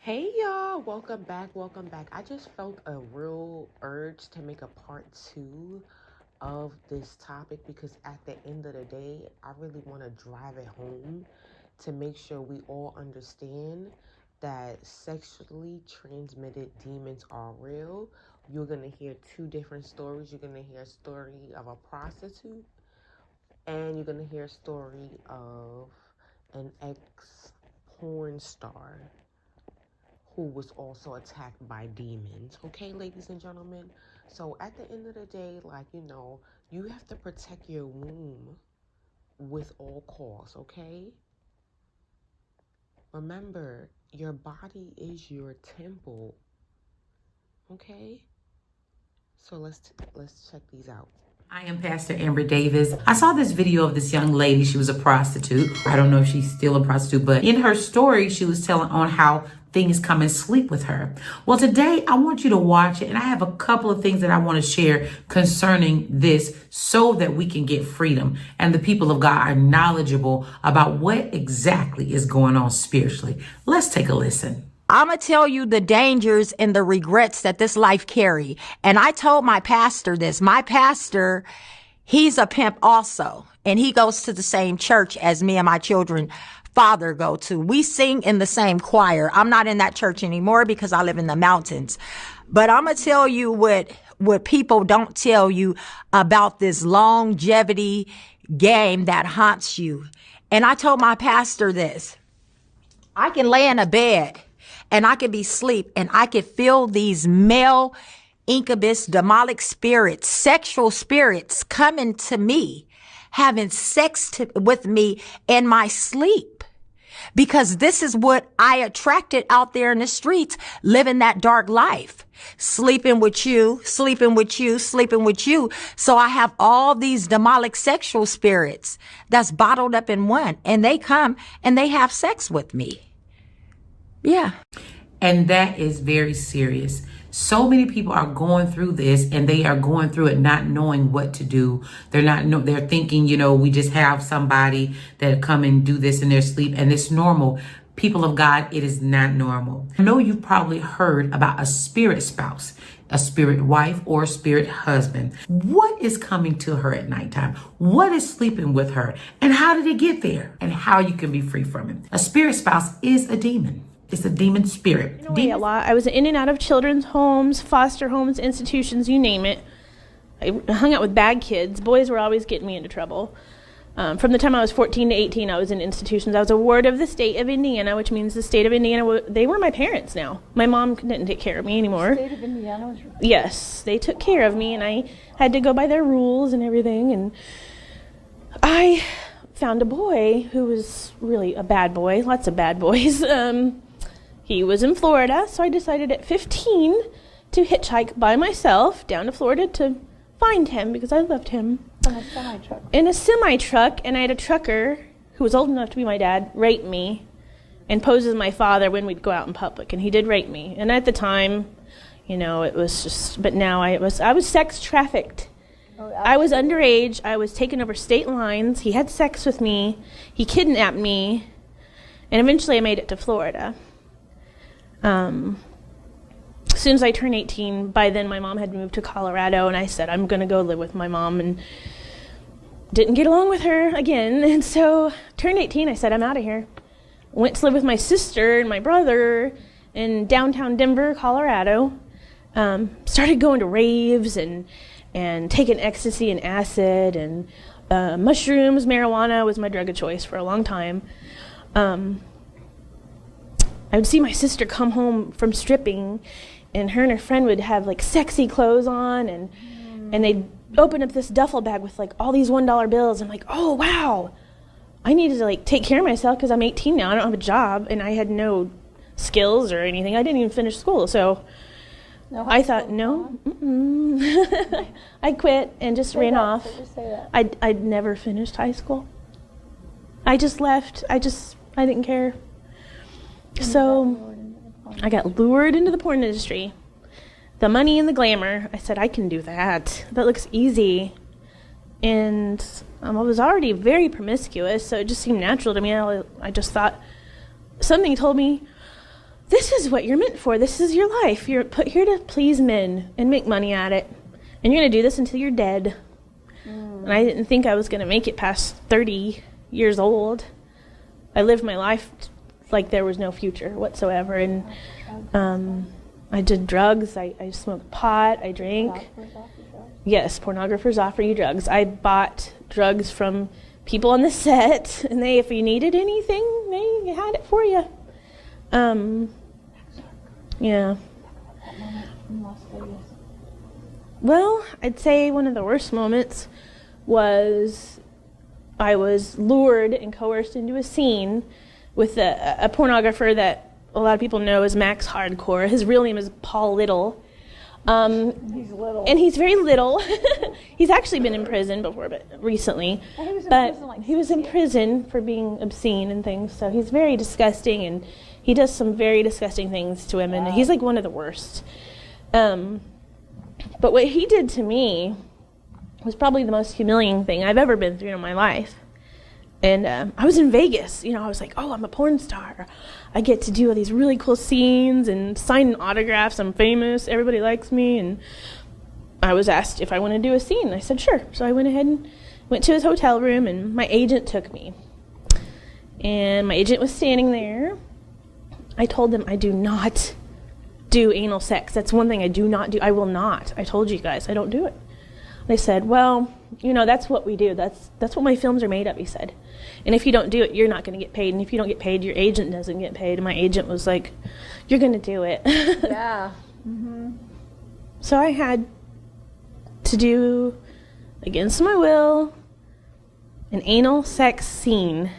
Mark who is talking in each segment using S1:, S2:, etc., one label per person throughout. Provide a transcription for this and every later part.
S1: Hey y'all, welcome back. Welcome back. I just felt a real urge to make a part two of this topic because at the end of the day, I really want to drive it home to make sure we all understand that sexually transmitted demons are real. You're going to hear two different stories. You're going to hear a story of a prostitute, and you're going to hear a story of an ex porn star who was also attacked by demons. Okay, ladies and gentlemen? So at the end of the day, you have to protect your womb with all costs, okay? Remember, your body is your temple, okay? So let's check these out.
S2: I am Pastor Amber Davis. I saw this video of this young lady. She was a prostitute. I don't know if she's still a prostitute, but in her story, she was telling on how things come and sleep with her. Well, today I want you to watch it, and I have a couple of things that I want to share concerning this so that we can get freedom and the people of God are knowledgeable about what exactly is going on spiritually. Let's take a listen.
S3: I'm going to tell you the dangers and the regrets that this life carry. And I told my pastor this. My pastor, he's a pimp also. And he goes to the same church as me and my children father go to. We sing in the same choir. I'm not in that church anymore because I live in the mountains. But I'm going to tell you what people don't tell you about this longevity game that haunts you. And I told my pastor this. I can lay in a bed and I could be asleep and I could feel these male incubus, demonic spirits, sexual spirits coming to me, having sex with me in my sleep. Because this is what I attracted out there in the streets, living that dark life, sleeping with you, sleeping with you, sleeping with you. So I have all these demonic sexual spirits that's bottled up in one, and they come and they have sex with me. Yeah.
S2: And that is very serious. So many people are going through this and they are going through it not knowing what to do. They're thinking, we just have somebody that come and do this in their sleep and it's normal. People of God, it is not normal. I know you've probably heard about a spirit spouse, a spirit wife, or a spirit husband. What is coming to her at nighttime? What is sleeping with her? And how did it get there? And how you can be free from it. A spirit spouse is a demon. It's a demon spirit.
S4: A lot. I was in and out of children's homes, foster homes, institutions, you name it. I hung out with bad kids. Boys were always getting me into trouble. From the time I was 14 to 18, I was in institutions. I was a ward of the state of Indiana, which means the state of Indiana, they were my parents now. My mom didn't take care of me anymore.
S5: State of Indiana was your...
S4: Yes, they took care of me, and I had to go by their rules and everything. And I found a boy who was really a bad boy, lots of bad boys. He was in Florida, so I decided at 15 to hitchhike by myself down to Florida to find him because I loved him.
S5: In a semi-truck.
S4: In a semi-truck, and I had a trucker who was old enough to be my dad rape me and pose as my father when we'd go out in public, and he did rape me. And at the time, it was just, but now I was sex trafficked.
S5: Oh,
S4: I was underage. I was taken over state lines. He had sex with me. He kidnapped me, and eventually I made it to Florida. As soon as I turned 18, by then my mom had moved to Colorado, and I said, I'm going to go live with my mom, and didn't get along with her again. And so turned 18, I said, I'm out of here. Went to live with my sister and my brother in downtown Denver, Colorado. Started going to raves and taking ecstasy and acid and mushrooms. Marijuana was my drug of choice for a long time. I would see my sister come home from stripping, and her friend would have like sexy clothes on, and they'd open up this duffel bag with like all these $1 bills. I'm like, oh wow, I needed to like take care of myself because I'm 18 now. I don't have a job, and I had no skills or anything. I didn't even finish school, so I thought no. I quit and just ran off. I'd never finished high school. I just left. I didn't care. So I got lured into the porn industry. The money and the glamour. I said, I can do that. That looks easy. And I was already very promiscuous, so it just seemed natural to me. I just thought, something told me, this is what you're meant for. This is your life. You're put here to please men and make money at it. And you're going to do this until you're dead. And I didn't think I was going to make it past 30 years old. I lived my life like there was no future whatsoever. And I did drugs. I smoked pot. I drank. Yes, pornographers offer you drugs. I bought drugs from people on the set, and if you needed anything, they had it for you. Yeah. Well, I'd say one of the worst moments was I was lured and coerced into a scene with a pornographer that a lot of people know as Max Hardcore. His real name is Paul Little.
S5: He's little.
S4: And he's very little. He's actually been in prison before, but recently. He was in prison for being obscene and things, so he's very disgusting, and he does some very disgusting things to women. Wow. He's like one of the worst. But what he did to me was probably the most humiliating thing I've ever been through in my life. And I was in Vegas. I was like, oh, I'm a porn star. I get to do all these really cool scenes and sign autographs. I'm famous. Everybody likes me. And I was asked if I want to do a scene. I said, sure. So I went ahead and went to his hotel room, and my agent took me. And my agent was standing there. I told them I do not do anal sex. That's one thing I do not do. I will not. I told you guys I don't do it. They said, well, that's what we do. That's what my films are made of, he said. And if you don't do it, you're not going to get paid. And if you don't get paid, your agent doesn't get paid. And my agent was like, you're going to do it.
S5: Yeah. Mm-hmm.
S4: So I had to do, against my will, an anal sex scene.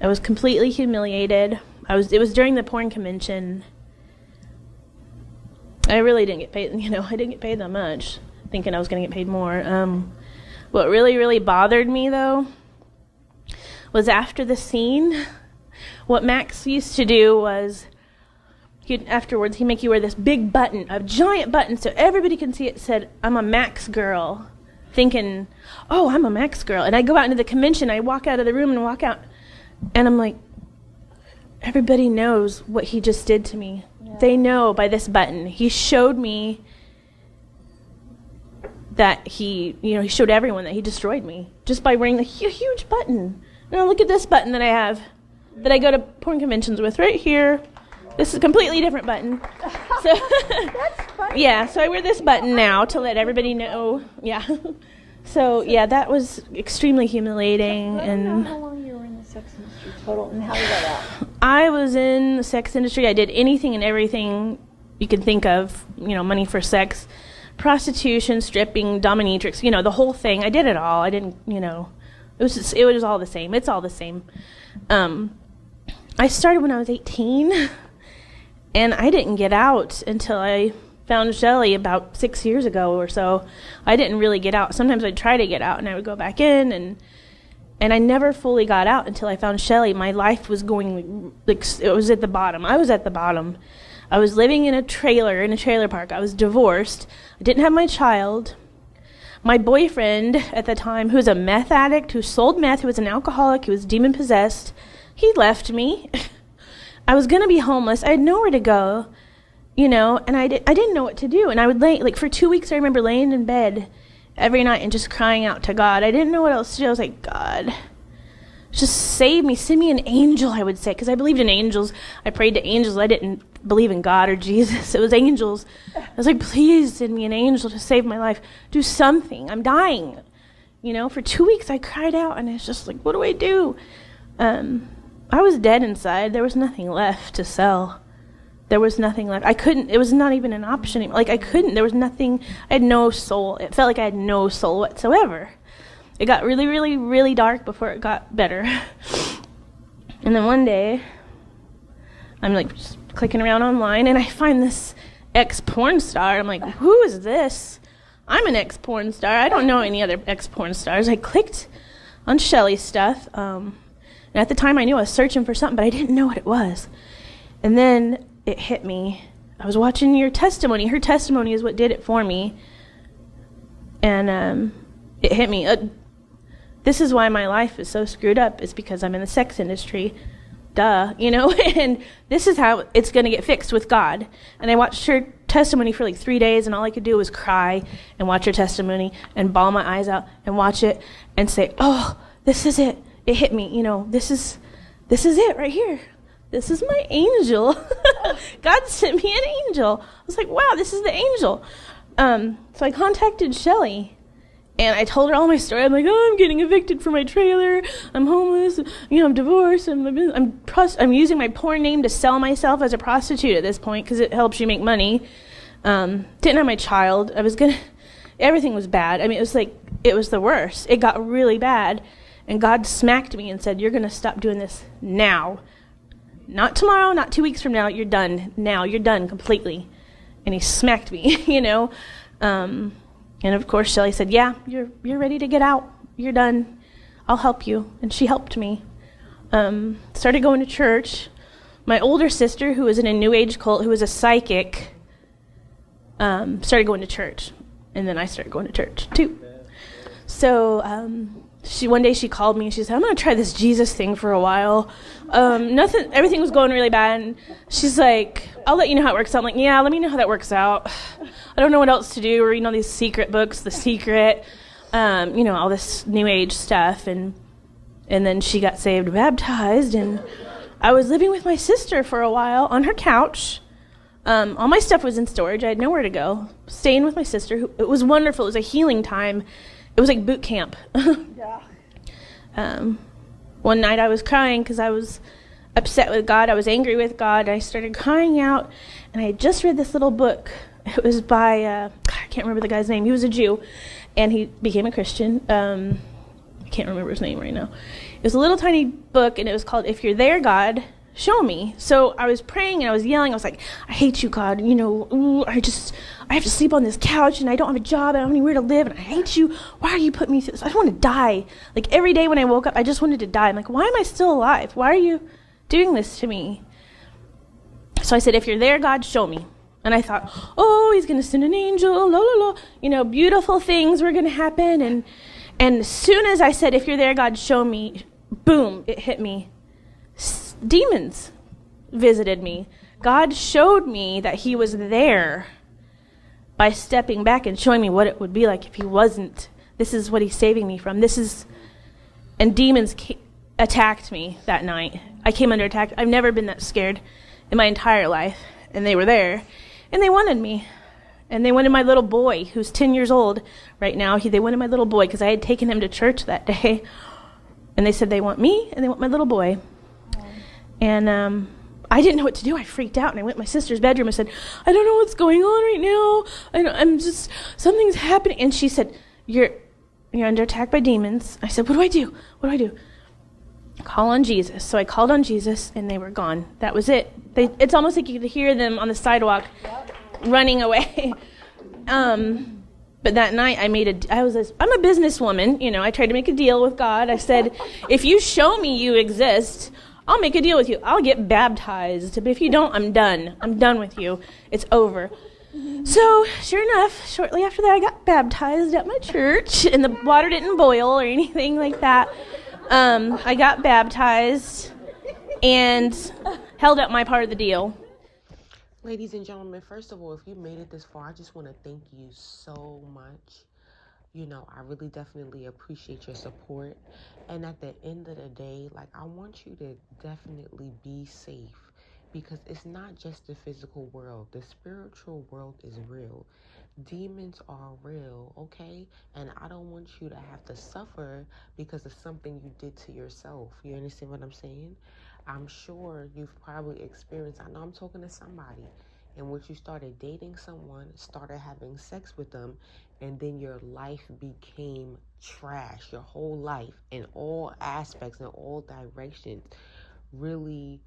S4: I was completely humiliated. It was during the porn convention. I really didn't get paid, I didn't get paid that much, thinking I was going to get paid more. What really, really bothered me, though, was after the scene, what Max used to do was, afterwards, he'd make you wear this big button, a giant button, so everybody can see it said, I'm a Max girl, thinking, oh, I'm a Max girl. And I go out into the convention, I walk out of the room and walk out, and I'm like, everybody knows what he just did to me. Yeah. They know by this button. He showed me that he showed everyone that he destroyed me just by wearing the huge button. Now look at this button that I have, that I go to porn conventions with right here. This is a completely different button. So
S5: That's funny.
S4: Yeah, so I wear this button now to let everybody know. Yeah. So yeah, that was extremely humiliating.
S5: I don't know how long you were in the sex industry total, and how you got out.
S4: I was in the sex industry. I did anything and everything you can think of, money for sex. Prostitution, stripping, dominatrix, the whole thing. I did it all. I didn't, it was all the same. It's all the same. I started when I was 18, and I didn't get out until I found Shelly about 6 years ago or so. I didn't really get out. Sometimes I'd try to get out, and I would go back in, and I never fully got out until I found Shelly. My life was going, it was at the bottom. I was at the bottom. I was living in a trailer park. I was divorced. I didn't have my child. My boyfriend at the time, who was a meth addict, who sold meth, who was an alcoholic, who was demon-possessed, he left me. I was going to be homeless. I had nowhere to go, and I didn't know what to do. And I would for 2 weeks, I remember laying in bed every night and just crying out to God. I didn't know what else to do. I was like, God, just save me. Send me an angel, I would say, because I believed in angels. I prayed to angels. I didn't believe in God or Jesus. It was angels. I was like, please send me an angel to save my life. Do something. I'm dying. For 2 weeks I cried out, and it's just like, what do I do? I was dead inside. There was nothing left to sell. There was nothing left. I couldn't. It was not even an option. I couldn't. There was nothing. I had no soul. It felt like I had no soul whatsoever. It got really, really, really dark before it got better. And then one day, I'm just clicking around online, and I find this ex-porn star. I'm like, who is this? I'm an ex-porn star. I don't know any other ex-porn stars. I clicked on Shelly's stuff. And at the time, I knew I was searching for something, but I didn't know what it was. And then it hit me. I was watching your testimony. Her testimony is what did it for me. And it hit me. This is why my life is so screwed up, is because I'm in the sex industry. duh, and this is how it's going to get fixed with God. And I watched her testimony for like 3 days, and all I could do was cry and watch her testimony and bawl my eyes out and watch it and say, oh, this is it. It hit me, this is it right here. This is my angel. God sent me an angel. I was like, wow, this is the angel. So I contacted Shelly. And I told her all my story. I'm like, oh, I'm getting evicted from my trailer. I'm homeless. I'm divorced. I'm using my porn name to sell myself as a prostitute at this point because it helps you make money. Didn't have my child. Everything was bad. I mean, it was the worst. It got really bad. And God smacked me and said, you're going to stop doing this now. Not tomorrow, not 2 weeks from now. You're done now. You're done completely. And he smacked me, And of course, Shelly said, yeah, you're ready to get out. You're done. I'll help you. And she helped me. Started going to church. My older sister, who was in a New Age cult, who was a psychic, started going to church. And then I started going to church, too. So one day she called me and she said, I'm going to try this Jesus thing for a while. Everything was going really bad. And she's like, I'll let you know how it works out. I'm like, yeah, let me know how that works out. I don't know what else to do. We're reading all these secret books, The Secret, all this New Age stuff. And then she got saved and baptized. And I was living with my sister for a while on her couch. All my stuff was in storage. I had nowhere to go. Staying with my sister. It was wonderful. It was a healing time. It was like boot camp. One night I was crying because I was upset with God. I was angry with God. I started crying out, and I had just read this little book. It was by, I can't remember the guy's name. He was a Jew, and he became a Christian. I can't remember his name right now. It was a little tiny book, and it was called If You're There, God, Show Me. So I was praying, and I was yelling. I was like, I hate you, God. I have to sleep on this couch, and I don't have a job. I don't have anywhere to live, and I hate you. Why are you putting me through this? I just want to die. Like, every day when I woke up, I just wanted to die. I'm like, why am I still alive? Why are you doing this to me? So I said, if you're there, God, show me. And I thought, oh, he's going to send an angel, la, la, la. Beautiful things were going to happen. And as soon as I said, if you're there, God, show me, boom, it hit me. Demons visited me. God showed me that he was there by stepping back and showing me what it would be like if he wasn't. This is what he's saving me from. And demons attacked me that night. I came under attack. I've never been that scared in my entire life. And they were there. And they wanted me. And they wanted my little boy, who's 10 years old right now. They wanted my little boy because I had taken him to church that day. And they said they want me and they want my little boy. And I didn't know what to do. I freaked out, and I went in my sister's bedroom and said, I don't know what's going on right now. Something's happening. And she said, you're under attack by demons. I said, what do I do? What do I do? Call on Jesus. So I called on Jesus, and they were gone. That was it. It's almost like you could hear them on the sidewalk running away. But that night I'm a businesswoman. I tried to make a deal with God. I said, if you show me you exist, I'll make a deal with you. I'll get baptized. But if you don't, I'm done. I'm done with you. It's over. So, sure enough, shortly after that, I got baptized at my church, and the water didn't boil or anything like that. I got baptized and held up my part of the deal.
S1: Ladies and gentlemen, first of all, if you made it this far, I just want to thank you so much. I really definitely appreciate your support. And at the end of the day, I want you to definitely be safe, because it's not just the physical world. The spiritual world is real. Demons are real, okay? And I don't want you to have to suffer because of something you did to yourself. You understand what I'm saying? I'm sure you've probably experienced, I know I'm talking to somebody, in which you started dating someone, started having sex with them, and then your life became trash. Your whole life, in all aspects, in all directions, really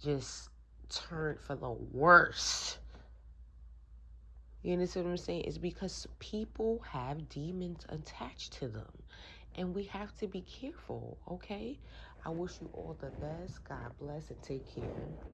S1: just turned for the worst. You understand what I'm saying? It's because people have demons attached to them. And we have to be careful, okay? I wish you all the best. God bless and take care.